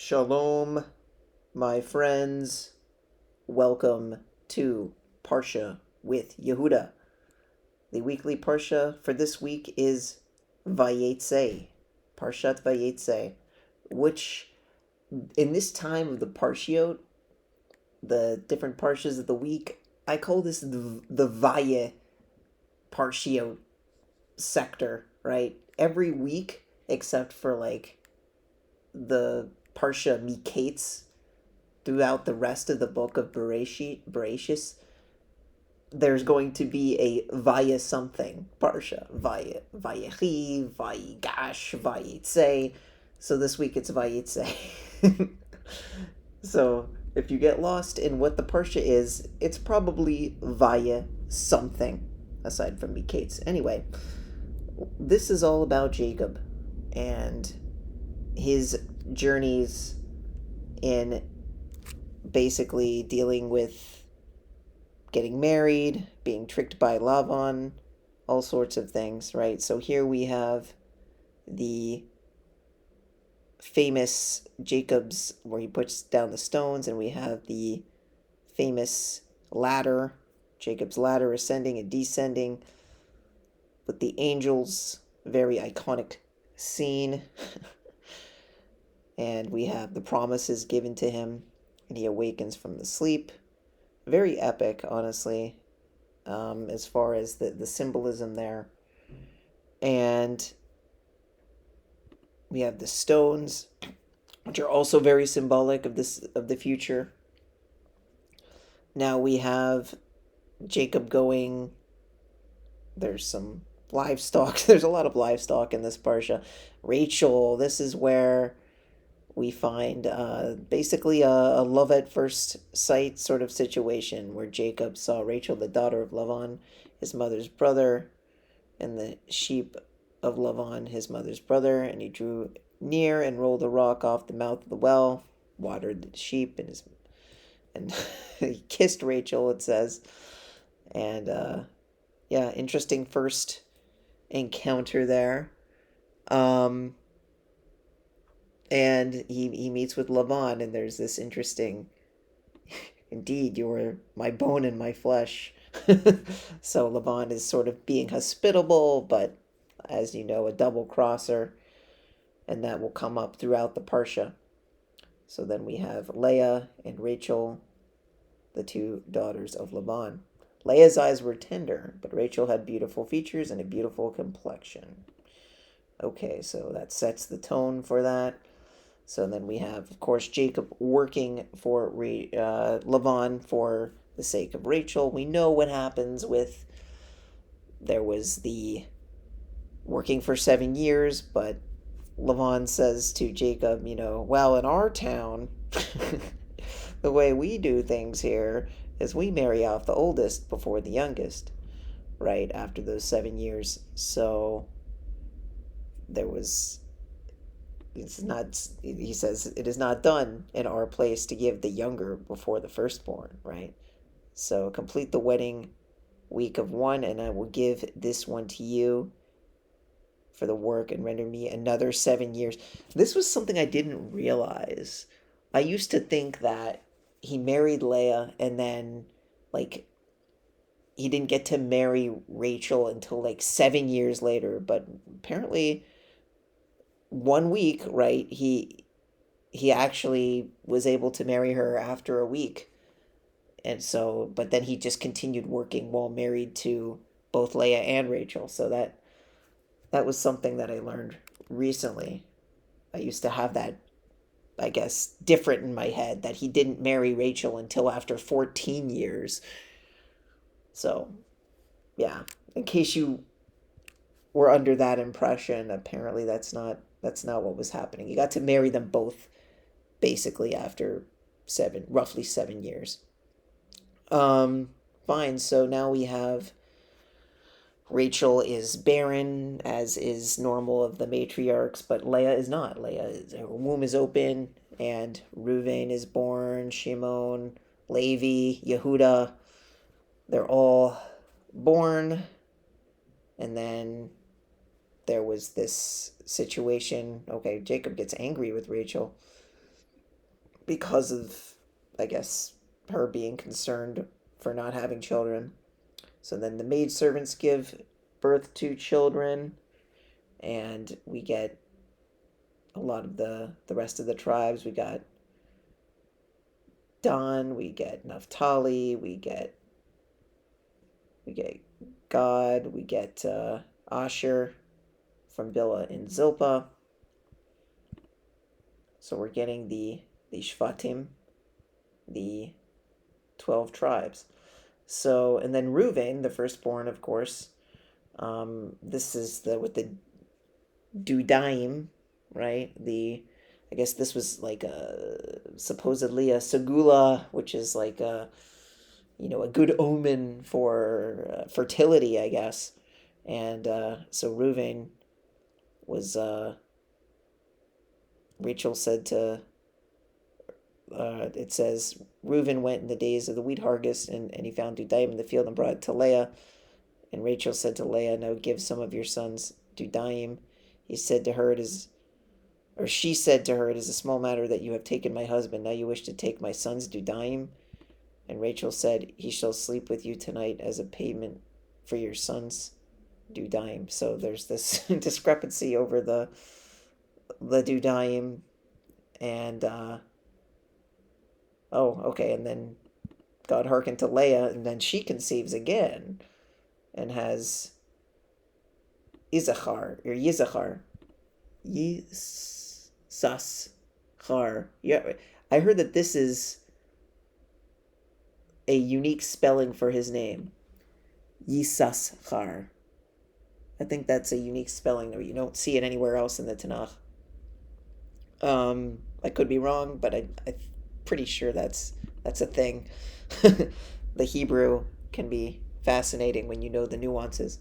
Shalom, my friends. Welcome to Parsha with Yehuda. The weekly Parsha for this week is Vayeitzei, Parshat Vayeitzei, which in this time of the Parshiot, the different Parshas of the week, I call this the Vaye Parshiot sector, right? Every week, except for like the Parsha Miketz, throughout the rest of the book of Bereshis, there's going to be a Vaya something Parsha. Vayechi, Vayigash, Vayeitzei. So this week it's Vayeitzei. So if you get lost in what the Parsha is, it's probably Vaya something, aside from Miketz. Anyway, this is all about Jacob and his journeys in basically dealing with getting married, being tricked by Laban, all sorts of things, right? So here we have the famous Jacob's, where he puts down the stones, and we have the famous ladder, Jacob's ladder, ascending and descending with the angels, very iconic scene. And we have the promises given to him, and he awakens from the sleep. Very epic, honestly, as far as the symbolism there. And we have the stones, which are also very symbolic of the future. Now we have Jacob going. There's some livestock. There's a lot of livestock in this parsha. Rachel. This is where we find basically a love at first sight sort of situation, where Jacob saw Rachel, the daughter of Laban, his mother's brother, and the sheep of Laban, his mother's brother, and he drew near and rolled a rock off the mouth of the well, watered the sheep, and he kissed Rachel, it says. And yeah, interesting first encounter there. And he meets with Laban, and there's this interesting, indeed, you are my bone and my flesh. So Laban is sort of being hospitable, but as you know, a double crosser, and that will come up throughout the Parsha. So then we have Leah and Rachel, the two daughters of Laban. Leah's eyes were tender, but Rachel had beautiful features and a beautiful complexion. Okay, so that sets the tone for that. So then we have, of course, Jacob working for Laban for the sake of Rachel. We know what happens with, there was the working for 7 years, but Laban says to Jacob, well, in our town, the way we do things here is we marry off the oldest before the youngest, right, after those 7 years. So there was... It's not, he says, it is not done in our place to give the younger before the firstborn, right? So complete the wedding week of one, and I will give this one to you for the work, and render me another 7 years. This was something I didn't realize. I used to think that he married Leah, and then, like, he didn't get to marry Rachel until, like, 7 years later, but apparently 1 week, right? He actually was able to marry her after a week. And so, but then he just continued working while married to both Leah and Rachel. So that was something that I learned recently. I used to have that, I guess, different in my head, that he didn't marry Rachel until after 14 years. So, yeah, in case you were under that impression, apparently that's not what was happening. He got to marry them both basically after roughly 7 years. Fine. So now we have Rachel is barren, as is normal of the matriarchs, but Leah is not. Her womb is open, and Reuven is born, Shimon, Levi, Yehuda. They're all born, and then there was this situation. Okay, Jacob gets angry with Rachel, because of, I guess, her being concerned for not having children. So then the maidservants give birth to children, and we get a lot of the rest of the tribes. We got Dan, we get Naphtali, we get Gad, we get Asher from Bilhah and Zilpah. So we're getting the Shvatim, the 12 tribes. So, and then Reuven, the firstborn, of course. This is with the Dudaim, right? I guess this was like supposedly a segula, which is like a good omen for fertility, I guess. And so Reuven was, Rachel said to, it says, Reuven went in the days of the wheat harvest, and he found Dudaim in the field and brought it to Leah. And Rachel said to Leah, "Now give some of your sons Dudaim." He said to her, she said to her, "It is a small matter that you have taken my husband. Now you wish to take my son's Dudaim." And Rachel said, "He shall sleep with you tonight as a payment for your son's Dudaim." So there's this discrepancy over the Dudaim. And, okay. And then God hearkened to Leah, and then she conceives again and has Issachar, or Yisachar. Yisachar. Yeah, I heard that this is a unique spelling for his name. Yisachar. I think that's a unique spelling, or you don't see it anywhere else in the Tanakh. I could be wrong, but I'm pretty sure that's a thing. The Hebrew can be fascinating when you know the nuances.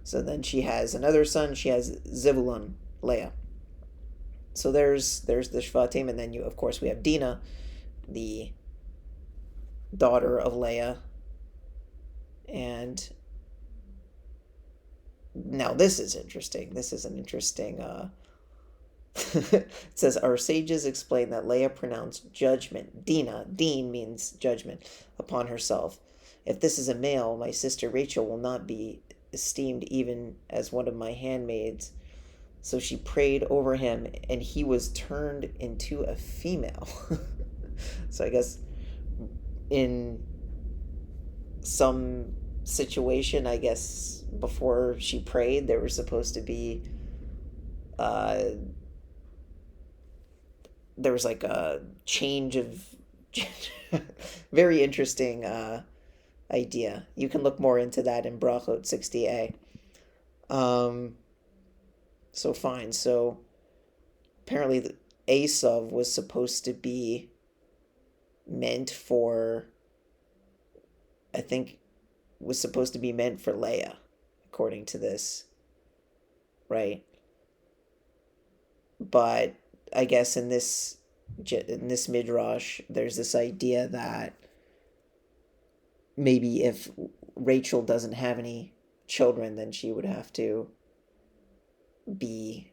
So then she has another son. She has Zebulun, Leah. So there's the Shvatim, and then of course we have Dinah, the daughter of Leah. And now this is interesting. This is an interesting. It says, our sages explain that Leah pronounced judgment, Dinah, Din means judgment, upon herself. If this is a male, my sister Rachel will not be esteemed even as one of my handmaids. So she prayed over him, and he was turned into a female. So I guess in some situation, I guess before she prayed, there was supposed to be there was like a change of very interesting idea. You can look more into that in Brachot 60a. So fine. So apparently Esav was supposed to be meant for, I think, was supposed to be meant for Leah, according to this, right? But I guess in this midrash, there's this idea that maybe if Rachel doesn't have any children, then she would have to be.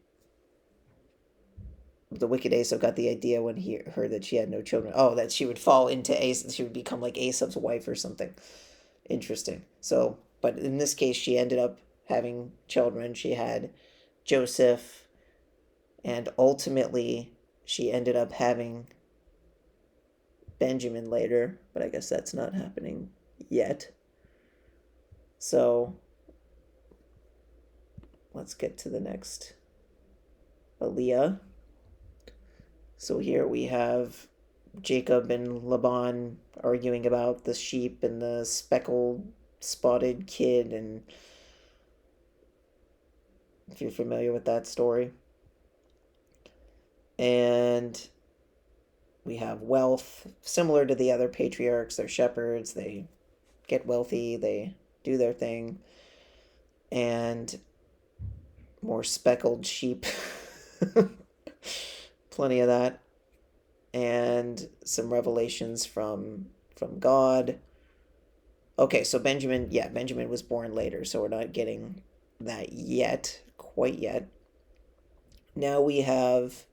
The wicked Esau got the idea when he heard that she had no children. Oh, that she would fall into Esau. She would become like Esau's wife or something. Interesting. So, but in this case, she ended up having children. She had Joseph, and ultimately she ended up having Benjamin later, but I guess that's not happening yet. So let's get to the next Aliyah. So here we have Jacob and Laban arguing about the sheep and the speckled, spotted kid, and if you're familiar with that story. And we have wealth, similar to the other patriarchs. They're shepherds, they get wealthy, they do their thing. And more speckled sheep. Plenty of that. And some revelations from God. Okay, so Benjamin was born later, so we're not getting that yet, quite yet. Now we have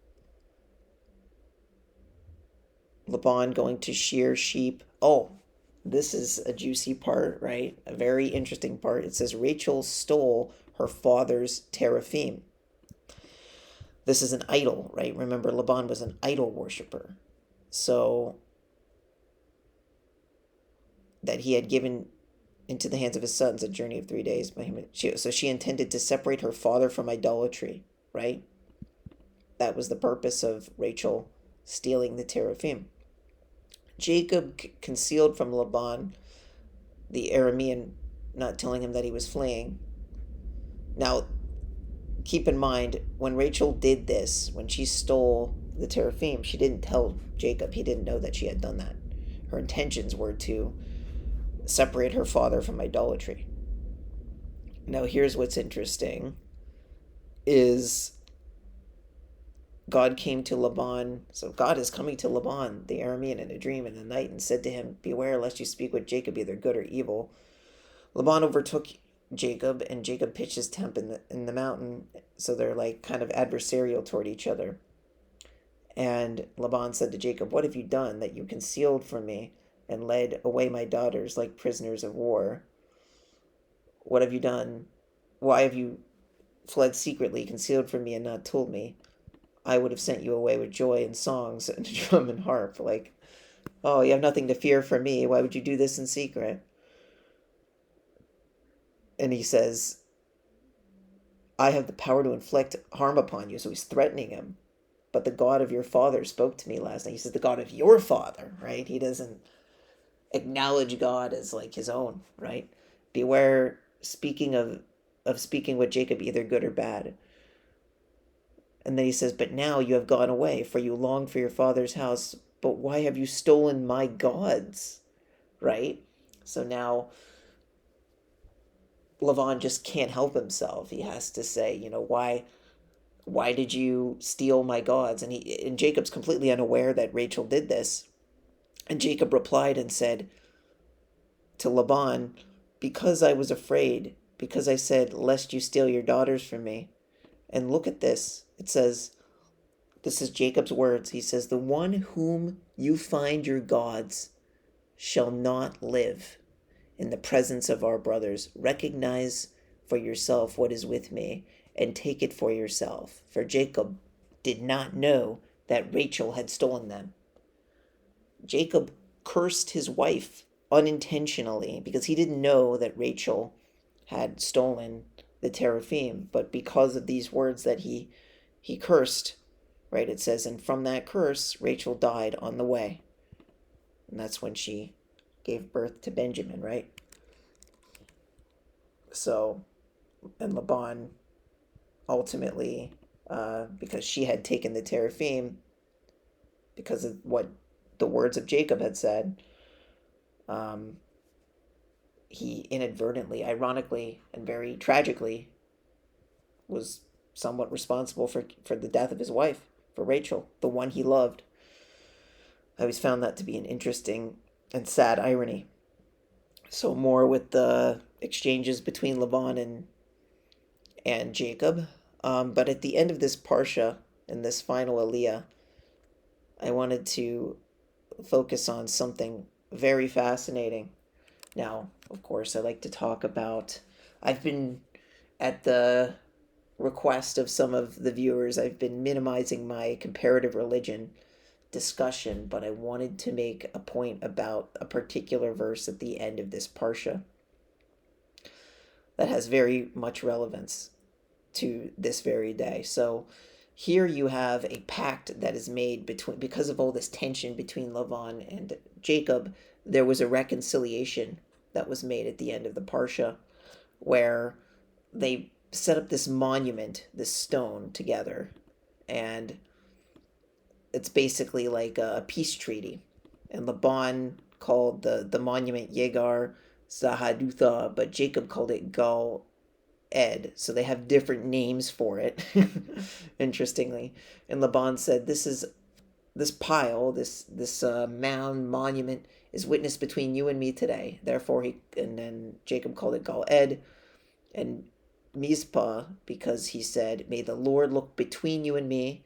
Laban going to shear sheep. Oh, this is a juicy part, right? A very interesting part. It says Rachel stole her father's teraphim. This is an idol, right? Remember, Laban was an idol worshiper. So that he had given into the hands of his sons a journey of 3 days by him. So she intended to separate her father from idolatry, right? That was the purpose of Rachel stealing the teraphim. Jacob concealed from Laban the Aramean, not telling him that he was fleeing. Now, keep in mind, when Rachel did this, when she stole the teraphim, she didn't tell Jacob. He didn't know that she had done that. Her intentions were to separate her father from idolatry. Now, here's what's interesting, is God came to Laban. So God is coming to Laban, the Aramean, in a dream in the night, and said to him, "Beware lest you speak with Jacob, either good or evil." Laban overtook Jacob, and Jacob pitched his tent in the mountain. So they're like kind of adversarial toward each other. And Laban said to Jacob, "What have you done that you concealed from me and led away my daughters like prisoners of war? What have you done? Why have you fled secretly, concealed from me, and not told me? I would have sent you away with joy and songs and drum and harp." Like, oh, you have nothing to fear from me. Why would you do this in secret? And he says, "I have the power to inflict harm upon you." So he's threatening him. "But the God of your father spoke to me last night." He says, the God of your father, right? He doesn't acknowledge God as like his own, right? Beware speaking of speaking with Jacob, either good or bad. And then he says, "But now you have gone away, for you longed for your father's house. But why have you stolen my gods?" Right? So now Laban just can't help himself. He has to say, why did you steal my gods? And Jacob's completely unaware that Rachel did this. And Jacob replied and said to Laban, "Because I was afraid, because I said, lest you steal your daughters from me." And look at this. It says, this is Jacob's words. He says, "The one whom you find your gods shall not live in the presence of our brothers. Recognize for yourself what is with me and take it for yourself." For Jacob did not know that Rachel had stolen them. Jacob cursed his wife unintentionally because he didn't know that Rachel had stolen the teraphim, but because of these words that he cursed, right? It says, "And from that curse, Rachel died on the way." And that's when she gave birth to Benjamin, right? So, and Laban ultimately, because she had taken the teraphim, because of what the words of Jacob had said, he inadvertently, ironically, and very tragically was somewhat responsible for the death of his wife, for Rachel, the one he loved. I always found that to be an interesting and sad irony. So more with the exchanges between Laban and Jacob. But at the end of this Parsha, in this final Aliyah, I wanted to focus on something very fascinating. Now, of course, I like to talk about, I've been, at the request of some of the viewers, I've been minimizing my comparative religion discussion, but I wanted to make a point about a particular verse at the end of this Parsha that has very much relevance to this very day. So here you have a pact that is made because of all this tension between Laban and Jacob. There was a reconciliation that was made at the end of the Parsha where they set up this monument, this stone together, and it's basically like a peace treaty. And Laban called the monument Yegar Zahadutha, but Jacob called it Gal Ed. So they have different names for it, interestingly. And Laban said, this pile, this monument is witness between you and me today. Therefore, and then Jacob called it Gal Ed and Mizpah, because he said, "May the Lord look between you and me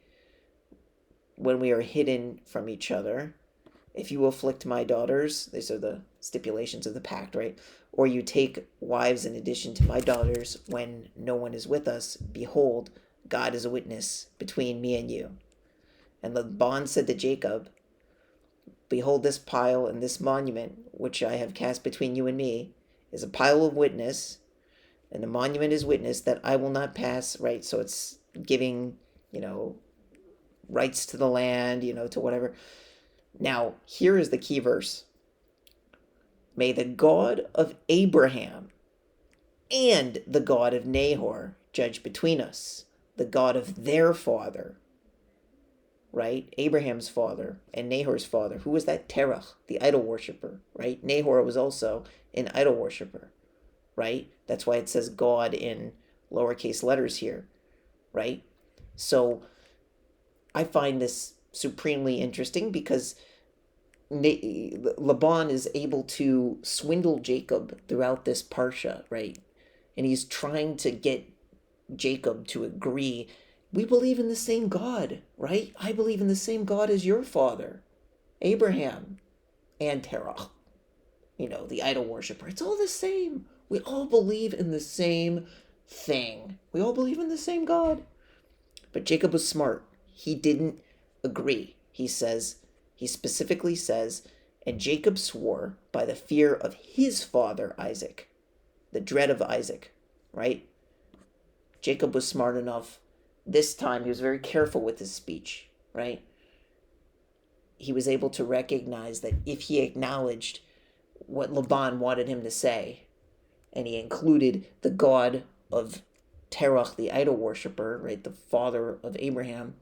when we are hidden from each other, If you afflict my daughters, these are the stipulations of the pact, right? Or you take wives in addition to my daughters when no one is with us, behold, God is a witness between me and you. And Laban said to Jacob, behold, this pile and this monument which I have cast between you and me is a pile of witness, and the monument is witness that I will not pass, right? So it's giving, rights to the land, to whatever. Now, here is the key verse. May the God of Abraham and the God of Nahor judge between us, the God of their father, right? Abraham's father and Nahor's father. Who was that? Terah, the idol worshiper, right? Nahor was also an idol worshiper, right? That's why it says God in lowercase letters here, right? So I find this supremely interesting because Laban is able to swindle Jacob throughout this Parsha, right? And he's trying to get Jacob to agree. We believe in the same God, right? I believe in the same God as your father, Abraham, and Terah, the idol worshiper. It's all the same. We all believe in the same thing. We all believe in the same God. But Jacob was smart. He didn't agree. He specifically says, and Jacob swore by the fear of his father Isaac, the dread of Isaac, right? Jacob was smart enough. This time he was very careful with his speech, right? He was able to recognize that if he acknowledged what Laban wanted him to say, and he included the God of Terah, the idol worshiper, right, the father of Abraham,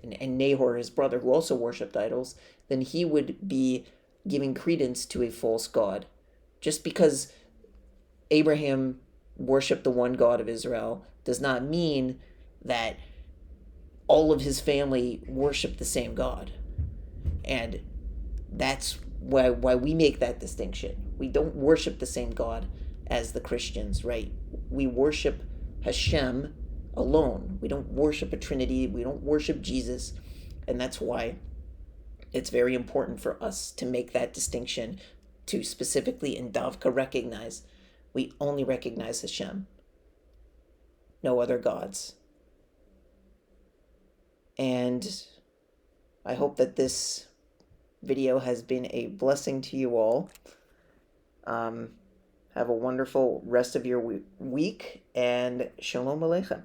and Nahor, his brother, who also worshipped idols, then he would be giving credence to a false god. Just because Abraham worshipped the one God of Israel does not mean that all of his family worshiped the same God. And that's why we make that distinction. We don't worship the same God as the Christians, right? We worship Hashem alone. We don't worship a Trinity. We don't worship Jesus. And that's why it's very important for us to make that distinction, to specifically in Davka recognize we only recognize Hashem, no other gods. And I hope that this video has been a blessing to you all. Have a wonderful rest of your week, and Shalom Aleichem.